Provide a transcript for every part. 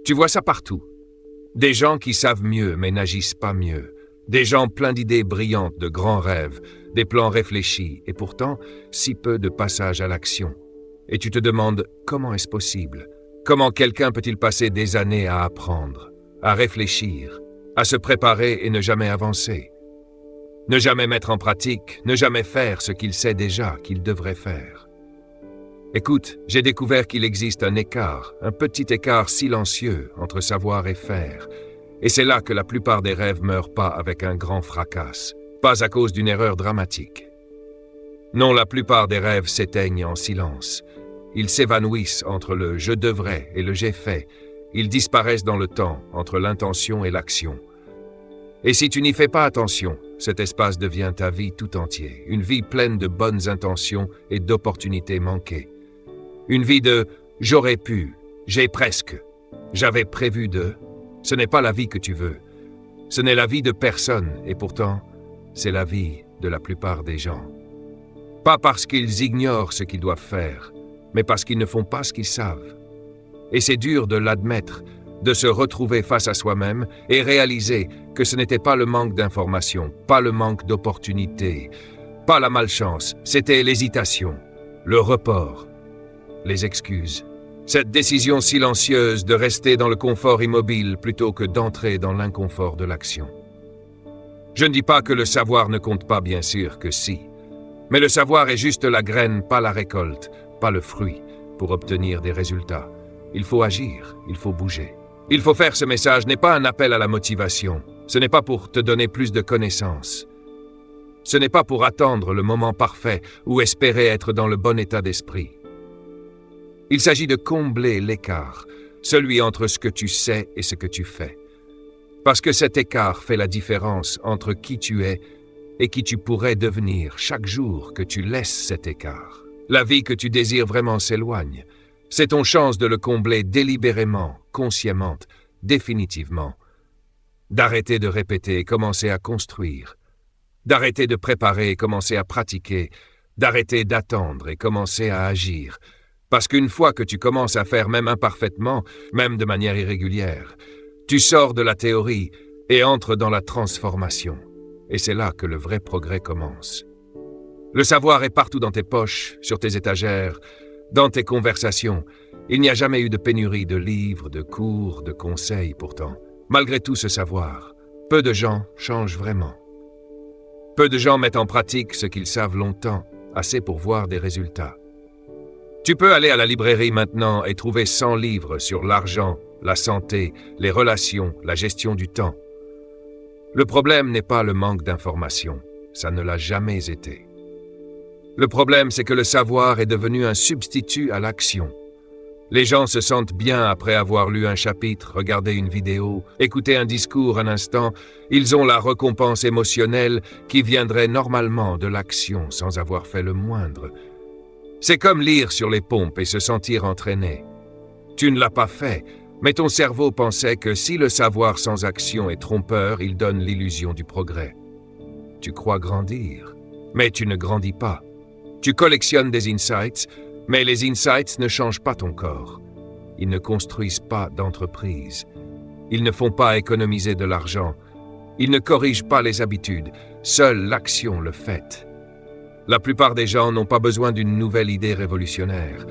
Tu vois ça partout. Des gens qui savent mieux mais n'agissent pas mieux. Des gens pleins d'idées brillantes, de grands rêves, des plans réfléchis, et pourtant, si peu de passage à l'action. Et tu te demandes, comment est-ce possible? Comment quelqu'un peut-il passer des années à apprendre, à réfléchir, à se préparer et ne jamais avancer? Ne jamais mettre en pratique, ne jamais faire ce qu'il sait déjà qu'il devrait faire. Écoute, j'ai découvert qu'il existe un écart, un petit écart silencieux entre savoir et faire. Et c'est là que la plupart des rêves meurent pas avec un grand fracas, pas à cause d'une erreur dramatique. Non, la plupart des rêves s'éteignent en silence. Ils s'évanouissent entre le « je devrais » et le « j'ai fait ». Ils disparaissent dans le temps, entre l'intention et l'action. Et si tu n'y fais pas attention, cet espace devient ta vie tout entier, une vie pleine de bonnes intentions et d'opportunités manquées. Une vie de « j'aurais pu »,« j'ai presque »,« j'avais prévu de ». Ce n'est pas la vie que tu veux. Ce n'est la vie de personne, et pourtant, c'est la vie de la plupart des gens. Pas parce qu'ils ignorent ce qu'ils doivent faire, mais parce qu'ils ne font pas ce qu'ils savent. Et c'est dur de l'admettre, de se retrouver face à soi-même et réaliser que ce n'était pas le manque d'informations, pas le manque d'opportunités, pas la malchance, c'était l'hésitation, le report, les excuses. Cette décision silencieuse de rester dans le confort immobile plutôt que d'entrer dans l'inconfort de l'action. Je ne dis pas que le savoir ne compte pas, bien sûr que si. Mais le savoir est juste la graine, pas la récolte, pas le fruit, pour obtenir des résultats. Il faut agir, il faut bouger. Il faut faire ce message n'est pas un appel à la motivation. Ce n'est pas pour te donner plus de connaissances. Ce n'est pas pour attendre le moment parfait ou espérer être dans le bon état d'esprit. Il s'agit de combler l'écart, celui entre ce que tu sais et ce que tu fais. Parce que cet écart fait la différence entre qui tu es et qui tu pourrais devenir chaque jour que tu laisses cet écart. La vie que tu désires vraiment s'éloigne. C'est ton chance de le combler délibérément, consciemment, définitivement. D'arrêter de répéter et commencer à construire. D'arrêter de préparer et commencer à pratiquer. D'arrêter d'attendre et commencer à agir. Parce qu'une fois que tu commences à faire même imparfaitement, même de manière irrégulière, tu sors de la théorie et entres dans la transformation. Et c'est là que le vrai progrès commence. Le savoir est partout dans tes poches, sur tes étagères, dans tes conversations. Il n'y a jamais eu de pénurie de livres, de cours, de conseils pourtant. Malgré tout ce savoir, peu de gens changent vraiment. Peu de gens mettent en pratique ce qu'ils savent longtemps, assez pour voir des résultats. Tu peux aller à la librairie maintenant et trouver 100 livres sur l'argent, la santé, les relations, la gestion du temps. Le problème n'est pas le manque d'informations, ça ne l'a jamais été. Le problème, c'est que le savoir est devenu un substitut à l'action. Les gens se sentent bien après avoir lu un chapitre, regardé une vidéo, écouté un discours un instant. Ils ont la récompense émotionnelle qui viendrait normalement de l'action sans avoir fait le moindre. C'est comme lire sur les pompes et se sentir entraîné. Tu ne l'as pas fait, mais ton cerveau pensait que si le savoir sans action est trompeur, il donne l'illusion du progrès. Tu crois grandir, mais tu ne grandis pas. Tu collectionnes des insights, mais les insights ne changent pas ton corps. Ils ne construisent pas d'entreprise. Ils ne font pas économiser de l'argent. Ils ne corrigent pas les habitudes. Seule l'action le fait. La plupart des gens n'ont pas besoin d'une nouvelle idée révolutionnaire.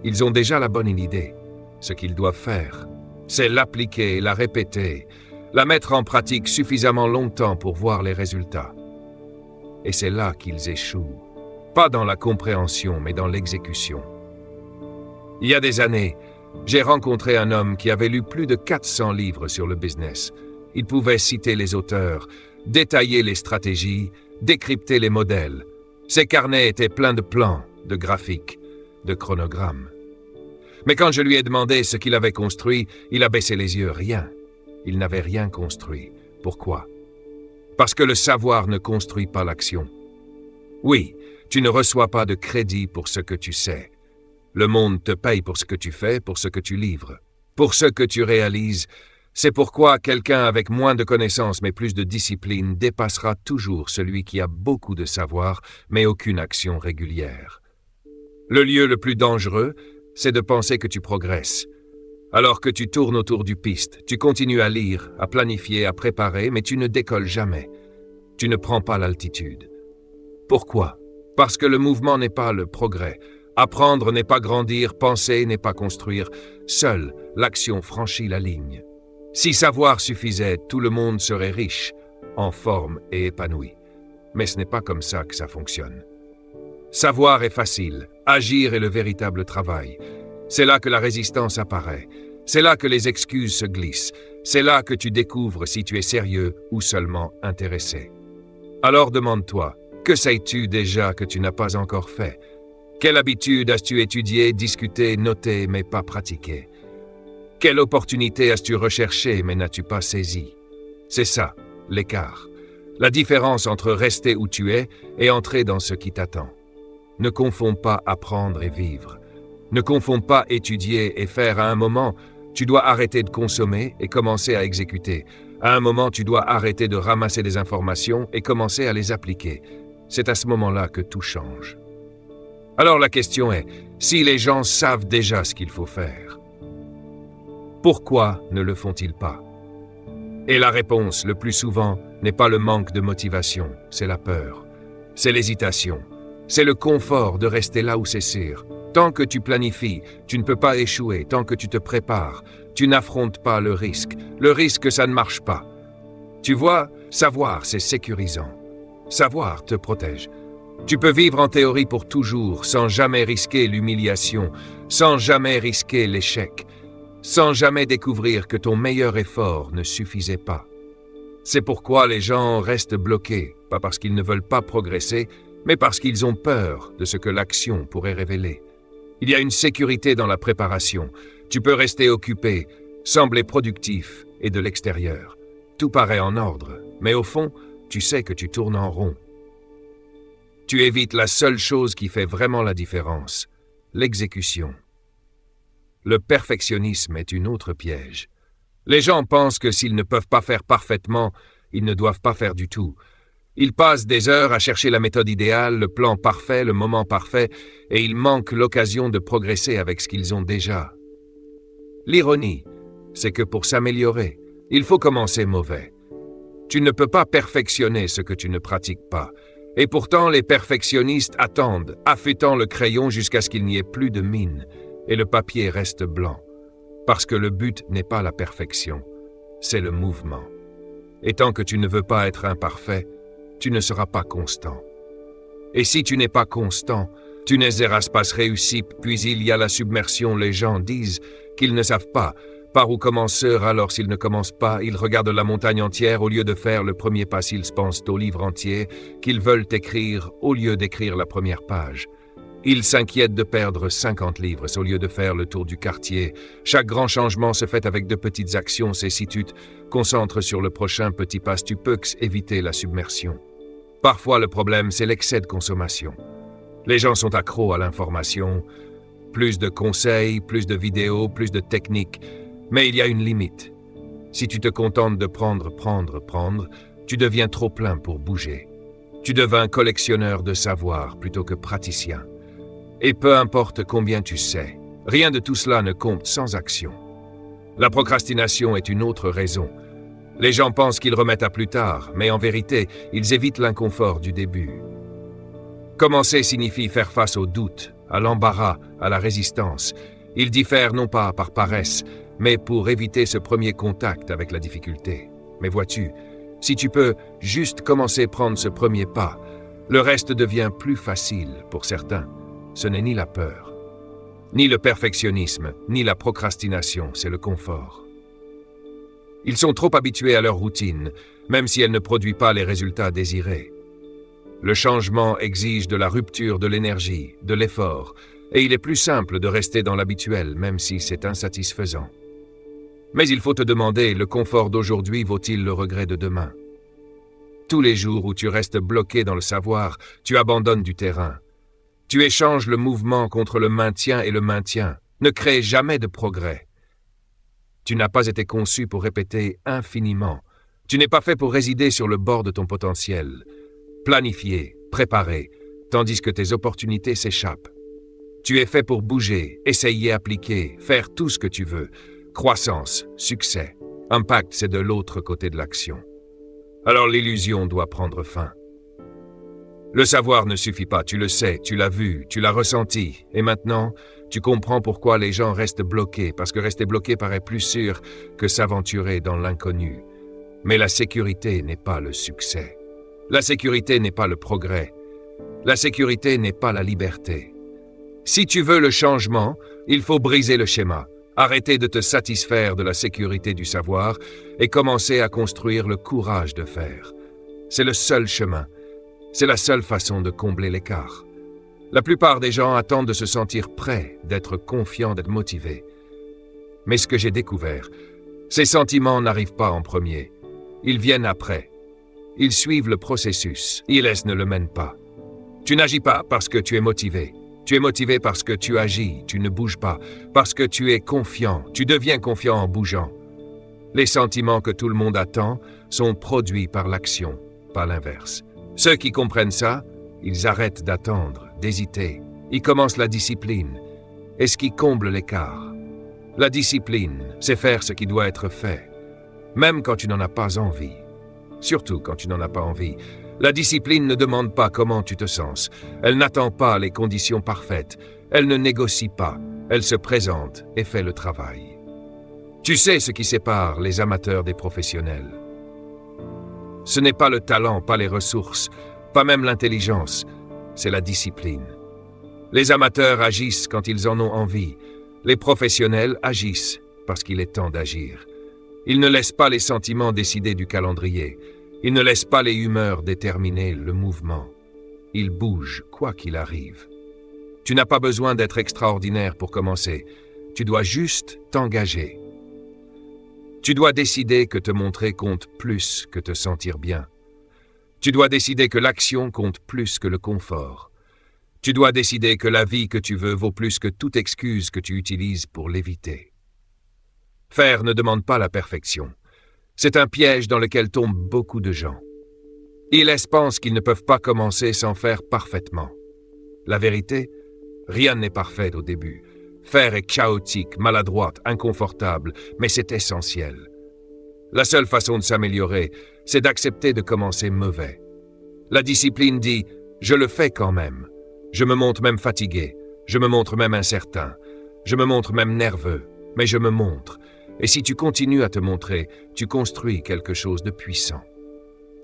Ils ont déjà la bonne idée. Ce qu'ils doivent faire, c'est l'appliquer, la répéter, la mettre en pratique suffisamment longtemps pour voir les résultats. Et c'est là qu'ils échouent. Pas dans la compréhension, mais dans l'exécution. Il y a des années, j'ai rencontré un homme qui avait lu plus de 400 livres sur le business. Il pouvait citer les auteurs, détailler les stratégies, décrypter les modèles. Ses carnets étaient pleins de plans, de graphiques, de chronogrammes. Mais quand je lui ai demandé ce qu'il avait construit, il a baissé les yeux. Rien. Il n'avait rien construit. Pourquoi? Parce que le savoir ne construit pas l'action. Oui, tu ne reçois pas de crédit pour ce que tu sais. Le monde te paye pour ce que tu fais, pour ce que tu livres, pour ce que tu réalises. C'est pourquoi quelqu'un avec moins de connaissances mais plus de discipline dépassera toujours celui qui a beaucoup de savoir mais aucune action régulière. Le lieu le plus dangereux, c'est de penser que tu progresses. Alors que tu tournes autour du piste, tu continues à lire, à planifier, à préparer, mais tu ne décolles jamais. Tu ne prends pas l'altitude. Pourquoi? Parce que le mouvement n'est pas le progrès. Apprendre n'est pas grandir, penser n'est pas construire. Seule l'action franchit la ligne. Si savoir suffisait, tout le monde serait riche, en forme et épanoui. Mais ce n'est pas comme ça que ça fonctionne. Savoir est facile, agir est le véritable travail. C'est là que la résistance apparaît. C'est là que les excuses se glissent. C'est là que tu découvres si tu es sérieux ou seulement intéressé. Alors demande-toi, que sais-tu déjà que tu n'as pas encore fait? Quelle habitude as-tu étudié, discuté, noté, mais pas pratiqué? Quelle opportunité as-tu recherché, mais n'as-tu pas saisi? C'est ça, l'écart. La différence entre rester où tu es et entrer dans ce qui t'attend. Ne confonds pas apprendre et vivre. Ne confonds pas étudier et faire. À un moment, tu dois arrêter de consommer et commencer à exécuter. À un moment, tu dois arrêter de ramasser des informations et commencer à les appliquer. C'est à ce moment-là que tout change. Alors la question est, si les gens savent déjà ce qu'il faut faire, pourquoi ne le font-ils pas? Et la réponse, le plus souvent, n'est pas le manque de motivation, c'est la peur. C'est l'hésitation. C'est le confort de rester là où c'est sûr. Tant que tu planifies, tu ne peux pas échouer. Tant que tu te prépares, tu n'affrontes pas le risque. Le risque que ça ne marche pas. Tu vois, savoir, c'est sécurisant. Savoir te protège. Tu peux vivre en théorie pour toujours, sans jamais risquer l'humiliation, sans jamais risquer l'échec, sans jamais découvrir que ton meilleur effort ne suffisait pas. C'est pourquoi les gens restent bloqués, pas parce qu'ils ne veulent pas progresser, mais parce qu'ils ont peur de ce que l'action pourrait révéler. Il y a une sécurité dans la préparation. Tu peux rester occupé, sembler productif et de l'extérieur. Tout paraît en ordre, mais au fond, tu sais que tu tournes en rond. Tu évites la seule chose qui fait vraiment la différence, l'exécution. Le perfectionnisme est une autre piège. Les gens pensent que s'ils ne peuvent pas faire parfaitement, ils ne doivent pas faire du tout. Ils passent des heures à chercher la méthode idéale, le plan parfait, le moment parfait, et ils manquent l'occasion de progresser avec ce qu'ils ont déjà. L'ironie, c'est que pour s'améliorer, il faut commencer mauvais. Tu ne peux pas perfectionner ce que tu ne pratiques pas. Et pourtant, les perfectionnistes attendent, affûtant le crayon jusqu'à ce qu'il n'y ait plus de mine, et le papier reste blanc. Parce que le but n'est pas la perfection, c'est le mouvement. Et tant que tu ne veux pas être imparfait, tu ne seras pas constant. Et si tu n'es pas constant, tu n'es Eraspas réussi, puis il y a la submersion. Les gens disent qu'ils ne savent pas par où commencer, alors s'ils ne commencent pas, ils regardent la montagne entière au lieu de faire le premier pas. S'ils pensent au livre entier qu'ils veulent écrire au lieu d'écrire la première page. Ils s'inquiètent de perdre 50 livres au lieu de faire le tour du quartier. Chaque grand changement se fait avec de petites actions. C'est si tu te concentres sur le prochain petit pas, tu peux éviter la submersion. Parfois, le problème, c'est l'excès de consommation. Les gens sont accros à l'information. Plus de conseils, plus de vidéos, plus de techniques. Mais il y a une limite. Si tu te contentes de prendre, tu deviens trop plein pour bouger. Tu deviens collectionneur de savoir plutôt que praticien. Et peu importe combien tu sais, rien de tout cela ne compte sans action. La procrastination est une autre raison. Les gens pensent qu'ils remettent à plus tard, mais en vérité, ils évitent l'inconfort du début. Commencer signifie faire face au doute, à l'embarras, à la résistance. Ils diffèrent non pas par paresse, mais pour éviter ce premier contact avec la difficulté. Mais vois-tu, si tu peux juste commencer à prendre ce premier pas, le reste devient plus facile pour certains. Ce n'est ni la peur, ni le perfectionnisme, ni la procrastination, c'est le confort. Ils sont trop habitués à leur routine, même si elle ne produit pas les résultats désirés. Le changement exige de la rupture de l'énergie, de l'effort, et il est plus simple de rester dans l'habituel, même si c'est insatisfaisant. Mais il faut te demander, le confort d'aujourd'hui vaut-il le regret de demain? Tous les jours où tu restes bloqué dans le savoir, tu abandonnes du terrain. Tu échanges le mouvement contre le maintien et le maintien. Ne crée jamais de progrès. Tu n'as pas été conçu pour répéter infiniment. Tu n'es pas fait pour résider sur le bord de ton potentiel. Planifier, préparer, tandis que tes opportunités s'échappent. Tu es fait pour bouger, essayer, appliquer, faire tout ce que tu veux. croissance, succès. Impact, c'est de l'autre côté de l'action. Alors l'illusion doit prendre fin. Le savoir ne suffit pas, tu le sais, tu l'as vu, tu l'as ressenti, et maintenant, tu comprends pourquoi les gens restent bloqués, parce que rester bloqué paraît plus sûr que s'aventurer dans l'inconnu. Mais la sécurité n'est pas le succès. La sécurité n'est pas le progrès. La sécurité n'est pas la liberté. Si tu veux le changement, il faut briser le schéma, arrêter de te satisfaire de la sécurité du savoir et commencer à construire le courage de faire. C'est le seul chemin. C'est la seule façon de combler l'écart. La plupart des gens attendent de se sentir prêts, d'être confiants, d'être motivés. Mais ce que j'ai découvert, ces sentiments n'arrivent pas en premier. Ils viennent après. Ils suivent le processus. Ils ne le mènent pas. Tu n'agis pas parce que tu es motivé. Tu es motivé parce que tu agis, tu ne bouges pas. Parce que tu es confiant, tu deviens confiant en bougeant. Les sentiments que tout le monde attend sont produits par l'action, pas l'inverse. Ceux qui comprennent ça, ils arrêtent d'attendre, d'hésiter. Ils commencent la discipline. Et ce qui comble l'écart. La discipline, c'est faire ce qui doit être fait. Même quand tu n'en as pas envie. Surtout quand tu n'en as pas envie. La discipline ne demande pas comment tu te sens. Elle n'attend pas les conditions parfaites. Elle ne négocie pas. Elle se présente et fait le travail. Tu sais ce qui sépare les amateurs des professionnels. Ce n'est pas le talent, pas les ressources, pas même l'intelligence, c'est la discipline. Les amateurs agissent quand ils en ont envie. Les professionnels agissent parce qu'il est temps d'agir. Ils ne laissent pas les sentiments décider du calendrier. Ils ne laissent pas les humeurs déterminer le mouvement. Ils bougent, quoi qu'il arrive. Tu n'as pas besoin d'être extraordinaire pour commencer. Tu dois juste t'engager. Tu dois décider que te montrer compte plus que te sentir bien. Tu dois décider que l'action compte plus que le confort. Tu dois décider que la vie que tu veux vaut plus que toute excuse que tu utilises pour l'éviter. Faire ne demande pas la perfection. C'est un piège dans lequel tombent beaucoup de gens. Ils pensent qu'ils ne peuvent pas commencer sans faire parfaitement. La vérité, rien n'est parfait au début. Faire est chaotique, maladroite, inconfortable, mais c'est essentiel. La seule façon de s'améliorer, c'est d'accepter de commencer mauvais. La discipline dit « je le fais quand même ». Je me montre même fatigué, je me montre même incertain, je me montre même nerveux, mais je me montre. Et si tu continues à te montrer, tu construis quelque chose de puissant.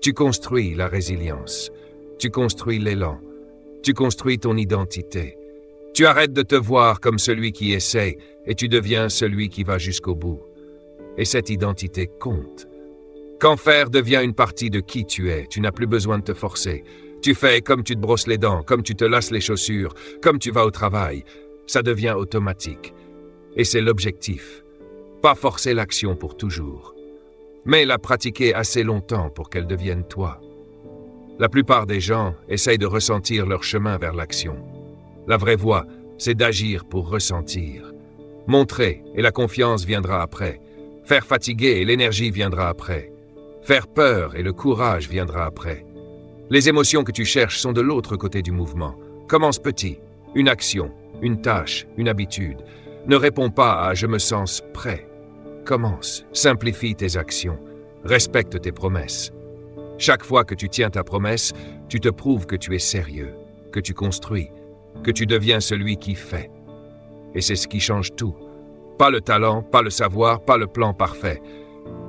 Tu construis la résilience, tu construis l'élan, tu construis ton identité. Tu arrêtes de te voir comme celui qui essaie et tu deviens celui qui va jusqu'au bout. Et cette identité compte. Quand faire devient une partie de qui tu es, tu n'as plus besoin de te forcer. Tu fais comme tu te brosses les dents, comme tu te lasses les chaussures, comme tu vas au travail. Ça devient automatique. Et c'est l'objectif. Pas forcer l'action pour toujours, mais la pratiquer assez longtemps pour qu'elle devienne toi. La plupart des gens essayent de ressentir leur chemin vers l'action. La vraie voie, c'est d'agir pour ressentir. Montrer, et la confiance viendra après. Faire fatiguer, et l'énergie viendra après. Faire peur, et le courage viendra après. Les émotions que tu cherches sont de l'autre côté du mouvement. Commence petit. Une action, une tâche, une habitude. Ne réponds pas à « je me sens prêt ». Commence, simplifie tes actions, respecte tes promesses. Chaque fois que tu tiens ta promesse, tu te prouves que tu es sérieux, que tu construis, que tu deviens celui qui fait. Et c'est ce qui change tout. Pas le talent, pas le savoir, pas le plan parfait.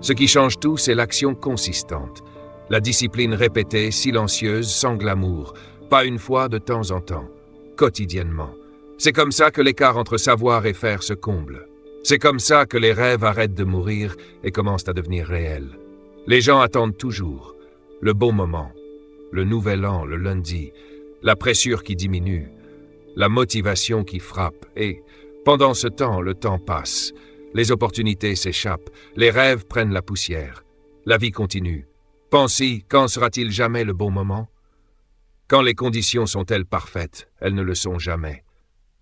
Ce qui change tout, c'est l'action consistante. La discipline répétée, silencieuse, sans glamour. Pas une fois de temps en temps, quotidiennement. C'est comme ça que l'écart entre savoir et faire se comble. C'est comme ça que les rêves arrêtent de mourir et commencent à devenir réels. Les gens attendent toujours le bon moment, le nouvel an, le lundi, la pressure qui diminue, la motivation qui frappe. Et pendant ce temps, le temps passe, les opportunités s'échappent, les rêves prennent la poussière. La vie continue. Pense-y, quand sera-t-il jamais le bon moment? Quand les conditions sont-elles parfaites? Elles ne le sont jamais.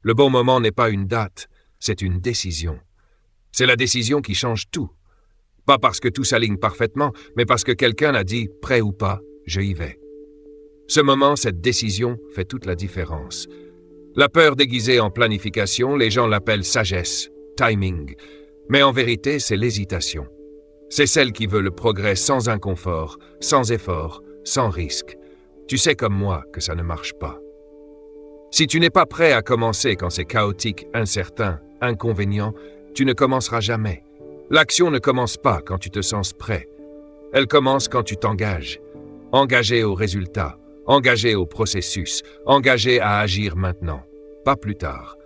Le bon moment n'est pas une date, c'est une décision. C'est la décision qui change tout. Pas parce que tout s'aligne parfaitement, mais parce que quelqu'un a dit « prêt ou pas, je y vais ». Ce moment, cette décision fait toute la différence. La peur déguisée en planification, les gens l'appellent sagesse, timing. Mais en vérité, c'est l'hésitation. C'est celle qui veut le progrès sans inconfort, sans effort, sans risque. Tu sais comme moi que ça ne marche pas. Si tu n'es pas prêt à commencer quand c'est chaotique, incertain, inconvénient, tu ne commenceras jamais. L'action ne commence pas quand tu te sens prêt. Elle commence quand tu t'engages. Engagé au résultat, engagé au processus, engagé à agir maintenant, pas plus tard.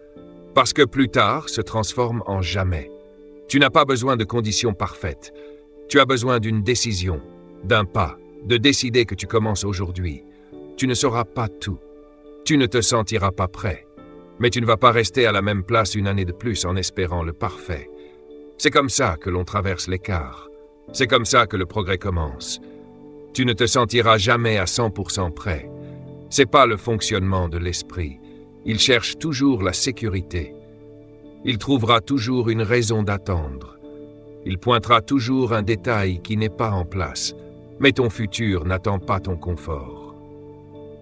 Parce que plus tard se transforme en jamais. Tu n'as pas besoin de conditions parfaites. Tu as besoin d'une décision, d'un pas, de décider que tu commences aujourd'hui. Tu ne sauras pas tout. Tu ne te sentiras pas prêt. Mais tu ne vas pas rester à la même place une année de plus en espérant le parfait. C'est comme ça que l'on traverse l'écart. C'est comme ça que le progrès commence. Tu ne te sentiras jamais à 100% prêt. C'est pas le fonctionnement de l'esprit. Il cherche toujours la sécurité. Il trouvera toujours une raison d'attendre. Il pointera toujours un détail qui n'est pas en place. Mais ton futur n'attend pas ton confort.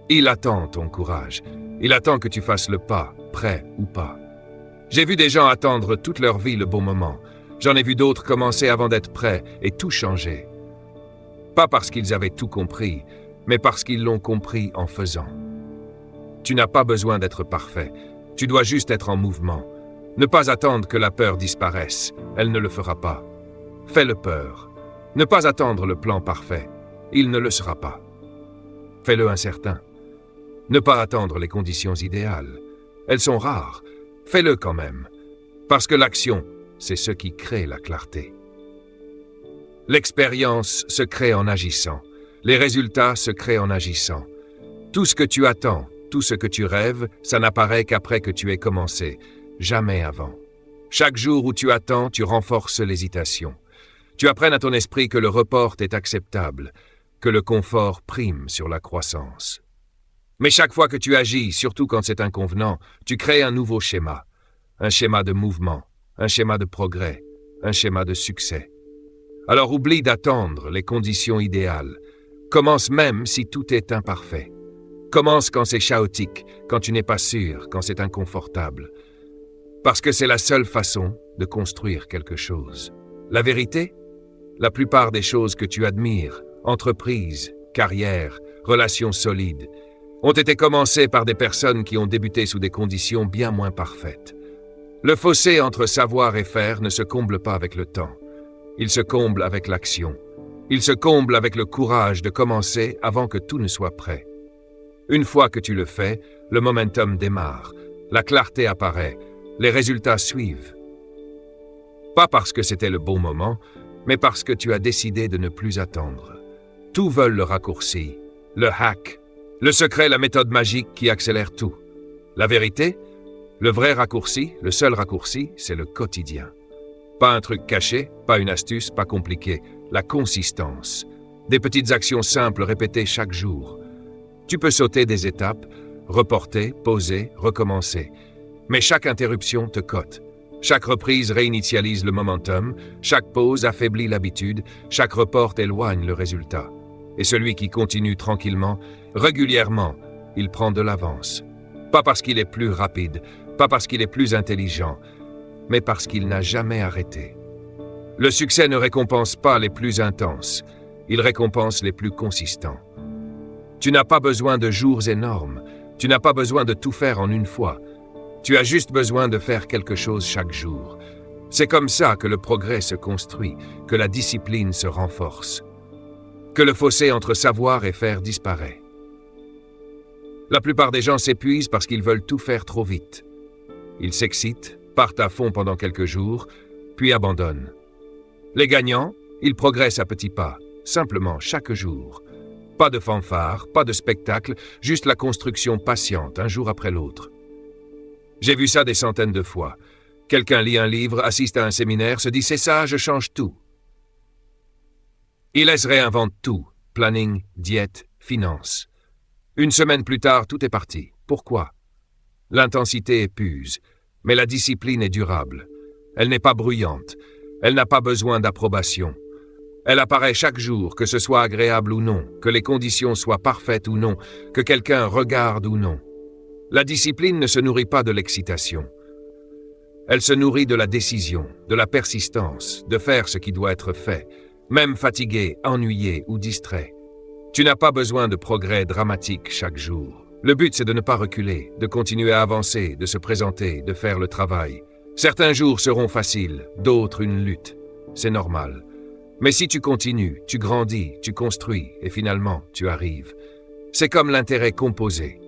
Il attend ton courage. Il attend que tu fasses le pas, prêt ou pas. J'ai vu des gens attendre toute leur vie le bon moment. J'en ai vu d'autres commencer avant d'être prêts et tout changer. Pas parce qu'ils avaient tout compris, mais parce qu'ils l'ont compris en faisant. Tu n'as pas besoin d'être parfait. Tu dois juste être en mouvement. Ne pas attendre que la peur disparaisse. Elle ne le fera pas. Fais-le peur. Ne pas attendre le plan parfait. Il ne le sera pas. Fais-le incertain. Ne pas attendre les conditions idéales. Elles sont rares. Fais-le quand même. Parce que l'action, c'est ce qui crée la clarté. L'expérience se crée en agissant. Les résultats se créent en agissant. Tout ce que tu attends, tout ce que tu rêves, ça n'apparaît qu'après que tu aies commencé, jamais avant. Chaque jour où tu attends, tu renforces l'hésitation. Tu apprennes à ton esprit que le report est acceptable, que le confort prime sur la croissance. Mais chaque fois que tu agis, surtout quand c'est inconvenant, tu crées un nouveau schéma. Un schéma de mouvement, un schéma de progrès, un schéma de succès. Alors oublie d'attendre les conditions idéales. Commence même si tout est imparfait. Commence quand c'est chaotique, quand tu n'es pas sûr, quand c'est inconfortable. Parce que c'est la seule façon de construire quelque chose. La vérité? La plupart des choses que tu admires, entreprises, carrière, relations solides, ont été commencées par des personnes qui ont débuté sous des conditions bien moins parfaites. Le fossé entre savoir et faire ne se comble pas avec le temps. Il se comble avec l'action. Il se comble avec le courage de commencer avant que tout ne soit prêt. Une fois que tu le fais, le momentum démarre, la clarté apparaît, les résultats suivent. Pas parce que c'était le bon moment, mais parce que tu as décidé de ne plus attendre. Tout veulent le raccourci, le hack, le secret, la méthode magique qui accélère tout. La vérité? Le vrai raccourci, le seul raccourci, c'est le quotidien. Pas un truc caché, pas une astuce, pas compliqué. La consistance. Des petites actions simples répétées chaque jour. Tu peux sauter des étapes, reporter, poser, recommencer. Mais chaque interruption te cote. Chaque reprise réinitialise le momentum, chaque pause affaiblit l'habitude, chaque report éloigne le résultat. Et celui qui continue tranquillement, régulièrement, il prend de l'avance. Pas parce qu'il est plus rapide, pas parce qu'il est plus intelligent, mais parce qu'il n'a jamais arrêté. Le succès ne récompense pas les plus intenses, il récompense les plus consistants. Tu n'as pas besoin de jours énormes, tu n'as pas besoin de tout faire en une fois. Tu as juste besoin de faire quelque chose chaque jour. C'est comme ça que le progrès se construit, que la discipline se renforce, que le fossé entre savoir et faire disparaît. La plupart des gens s'épuisent parce qu'ils veulent tout faire trop vite. Ils s'excitent, partent à fond pendant quelques jours, puis abandonnent. Les gagnants, ils progressent à petits pas, simplement chaque jour. Pas de fanfare, pas de spectacle, juste la construction patiente, un jour après l'autre. J'ai vu ça des centaines de fois. Quelqu'un lit un livre, assiste à un séminaire, se dit « c'est ça, je change tout ». Il réinvente tout, planning, diète, finance. Une semaine plus tard, tout est parti. Pourquoi? L'intensité épuise, mais la discipline est durable. Elle n'est pas bruyante, elle n'a pas besoin d'approbation. Elle apparaît chaque jour, que ce soit agréable ou non, que les conditions soient parfaites ou non, que quelqu'un regarde ou non. La discipline ne se nourrit pas de l'excitation. Elle se nourrit de la décision, de la persistance, de faire ce qui doit être fait, même fatigué, ennuyé ou distrait. Tu n'as pas besoin de progrès dramatiques chaque jour. Le but, c'est de ne pas reculer, de continuer à avancer, de se présenter, de faire le travail. Certains jours seront faciles, d'autres une lutte. C'est normal. Mais si tu continues, tu grandis, tu construis, et finalement, tu arrives. C'est comme l'intérêt composé.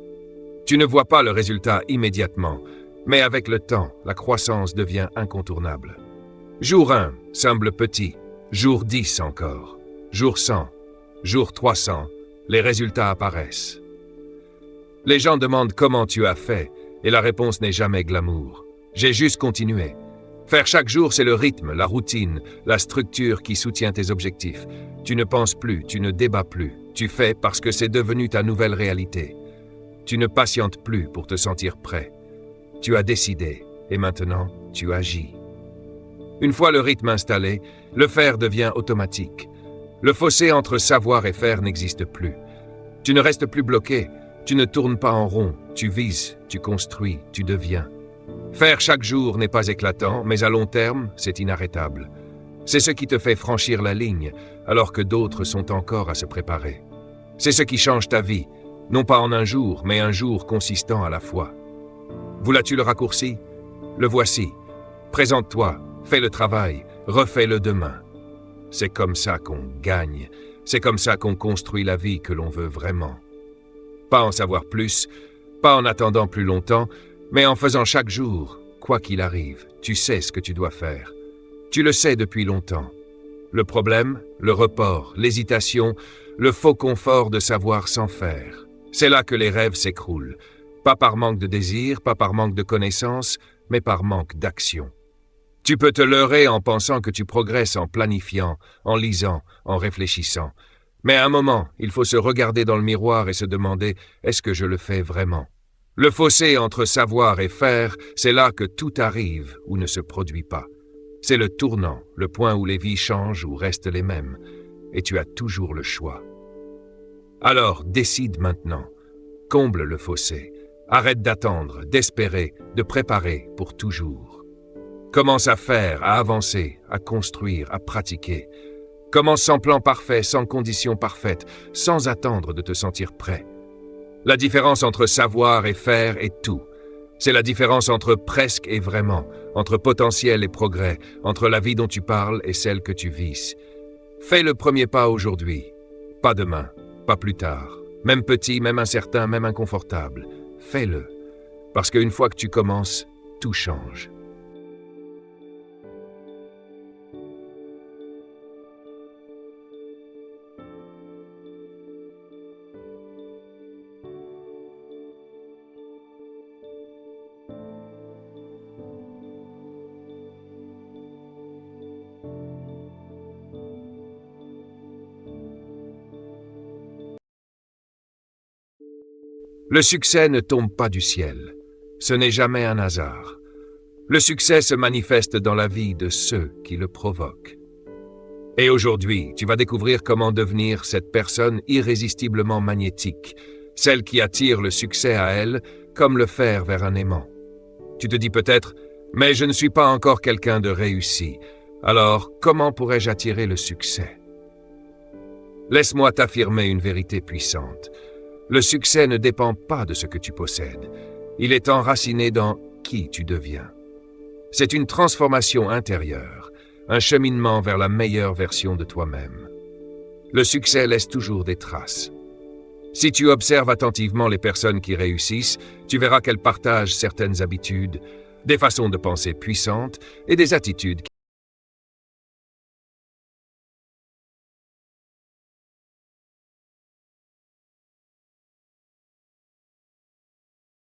Tu ne vois pas le résultat immédiatement, mais avec le temps, la croissance devient incontournable. Jour 1 semble petit, jour 10 encore, jour 100, jour 300, les résultats apparaissent. Les gens demandent comment tu as fait, et la réponse n'est jamais glamour. J'ai juste continué. Faire chaque jour, c'est le rythme, la routine, la structure qui soutient tes objectifs. Tu ne penses plus, tu ne débats plus. Tu fais parce que c'est devenu ta nouvelle réalité. Tu ne patientes plus pour te sentir prêt. Tu as décidé, et maintenant, tu agis. Une fois le rythme installé, le faire devient automatique. Le fossé entre savoir et faire n'existe plus. Tu ne restes plus bloqué, tu ne tournes pas en rond, tu vises, tu construis, tu deviens. Faire chaque jour n'est pas éclatant, mais à long terme, c'est inarrêtable. C'est ce qui te fait franchir la ligne, alors que d'autres sont encore à se préparer. C'est ce qui change ta vie, non pas en un jour, mais un jour consistant à la fois. Voulais-tu le raccourci? Le voici. Présente-toi, fais le travail, refais-le demain. C'est comme ça qu'on gagne, c'est comme ça qu'on construit la vie que l'on veut vraiment. Pas en savoir plus, pas en attendant plus longtemps, mais en faisant chaque jour, quoi qu'il arrive, tu sais ce que tu dois faire. Tu le sais depuis longtemps. Le problème, le report, l'hésitation, le faux confort de savoir sans faire. C'est là que les rêves s'écroulent. Pas par manque de désir, pas par manque de connaissances, mais par manque d'action. Tu peux te leurrer en pensant que tu progresses en planifiant, en lisant, en réfléchissant. Mais à un moment, il faut se regarder dans le miroir et se demander « est-ce que je le fais vraiment ?» Le fossé entre savoir et faire, c'est là que tout arrive ou ne se produit pas. C'est le tournant, le point où les vies changent ou restent les mêmes. Et tu as toujours le choix. Alors, décide maintenant. Comble le fossé. Arrête d'attendre, d'espérer, de préparer pour toujours. Commence à faire, à avancer, à construire, à pratiquer. Commence sans plan parfait, sans conditions parfaites, sans attendre de te sentir prêt. La différence entre savoir et faire est tout. C'est la différence entre presque et vraiment, entre potentiel et progrès, entre la vie dont tu parles et celle que tu vises. Fais le premier pas aujourd'hui, pas demain, pas plus tard. Même petit, même incertain, même inconfortable. Fais-le, parce qu'une fois que tu commences, tout change. Le succès ne tombe pas du ciel. Ce n'est jamais un hasard. Le succès se manifeste dans la vie de ceux qui le provoquent. Et aujourd'hui, tu vas découvrir comment devenir cette personne irrésistiblement magnétique, celle qui attire le succès à elle, comme le fer vers un aimant. Tu te dis peut-être, mais je ne suis pas encore quelqu'un de réussi. Alors, comment pourrais-je attirer le succès? Laisse-moi t'affirmer une vérité puissante. Le succès ne dépend pas de ce que tu possèdes. Il est enraciné dans qui tu deviens. C'est une transformation intérieure, un cheminement vers la meilleure version de toi-même. Le succès laisse toujours des traces. Si tu observes attentivement les personnes qui réussissent, tu verras qu'elles partagent certaines habitudes, des façons de penser puissantes et des attitudes